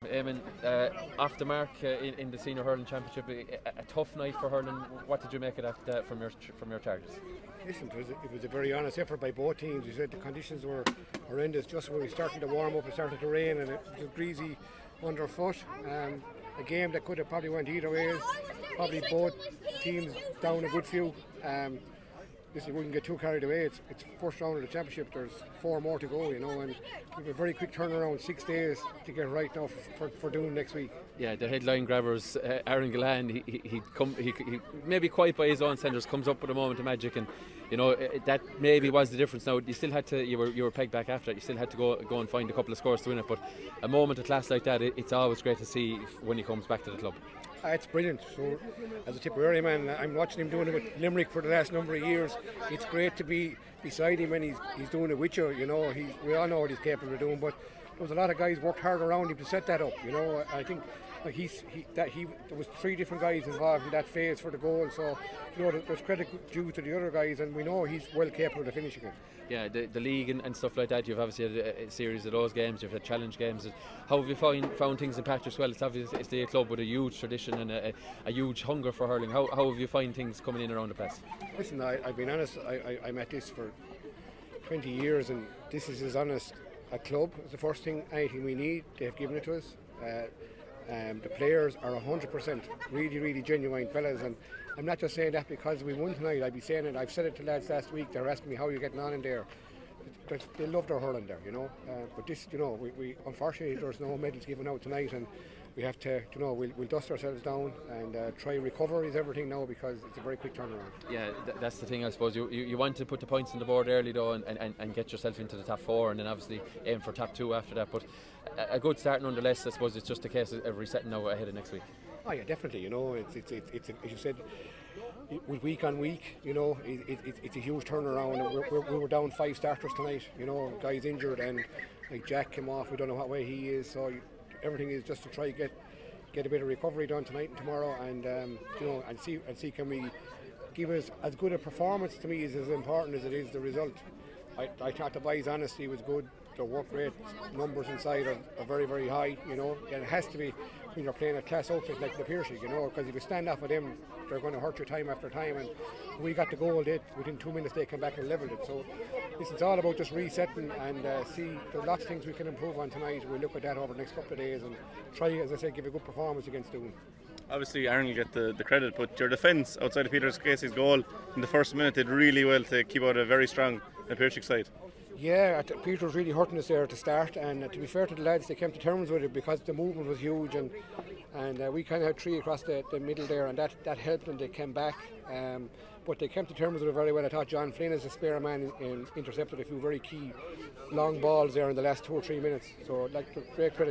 Eamonn, off the mark in the senior hurling championship, a tough night for hurling. What did you make of that from your charges? Listen, it was a very honest effort by both teams. You said the conditions were horrendous. Just when we started to warm up, it started to rain and it was greasy underfoot. A game that could have probably went either ways. Probably both teams down a good few. Listen, we wouldn't get too carried away. It's first round of the championship. There's 4 more to go, and we have a very quick turnaround, 6 days to get right now for Doon next week. Yeah, the headline grabbers, Aaron Gillan, he maybe quite by his own standards comes up with a moment of magic, and that maybe was the difference. Now you still had to, you were pegged back after that. You still had to go and find a couple of scores to win it. But a moment of class like that, it's always great to see when he comes back to the club. It's brilliant. So, as a Tipperary man, I'm watching him doing it with Limerick for the last number of years. It's great to be beside him and he's doing it with you. We all know what he's capable of doing, but there was a lot of guys worked hard around him to set that up. I think there was 3 different guys involved in that phase for the goal. So there's credit due to the other guys, and we know he's well capable of finishing it. Yeah, the league and stuff like that. You've obviously had a series of those games. You've had challenge games. How have you found things in Patrickswell? It's obviously it's a club with a huge tradition and a huge hunger for hurling. How have you found things coming in around the place? Listen, I've been honest. I'm at this for 20 years, and this is as honest a club. It's the first thing, anything we need. They have given it to us. The players are 100% really, really genuine fellas, and I'm not just saying that because we won tonight. I'd be saying it. I've said it to lads last week. They're asking me how you're getting on in there. They love their hurling there, But this, we unfortunately there's no medals given out tonight, and we have to, we'll dust ourselves down and try and recover is everything now because it's a very quick turnaround. Yeah, that's the thing, I suppose. You want to put the points on the board early though, and get yourself into the top 4, and then obviously aim for top 2 after that. But a good start nonetheless. I suppose it's just a case of resetting now ahead of next week. Oh yeah, definitely. It's as you said, week on week. It's a huge turnaround. We were down 5 starters tonight. Guys injured, and like Jack came off. We don't know what way he is. So everything is just to try get a bit of recovery done tonight and tomorrow, and and see can we give us as good a performance. To me, is as important as it is the result. I thought the boys' honesty was good. Their work rate numbers inside are very, very high, and it has to be when you're playing a class outfit like Na Piarsaigh, because if you stand off with them, they're going to hurt you time after time, and we got the goal, within 2 minutes they came back and levelled it. So it's all about just resetting and see there's lots of things we can improve on tonight. We'll look at that over the next couple of days and try, as I said, give a good performance against Doon. Obviously Aaron will get the credit, but your defence outside of Patrickswell's goal in the first minute did really well to keep out a very strong Na Piarsaigh side. Yeah, Peter was really hurting us there at the start, and to be fair to the lads, they came to terms with it because the movement was huge, and we kind of had 3 across the middle there, and that helped, and they came back. But they came to terms with it very well. I thought John Flynn, as a spare man, intercepted a few very key long balls there in the last 2 or 3 minutes. So, great credit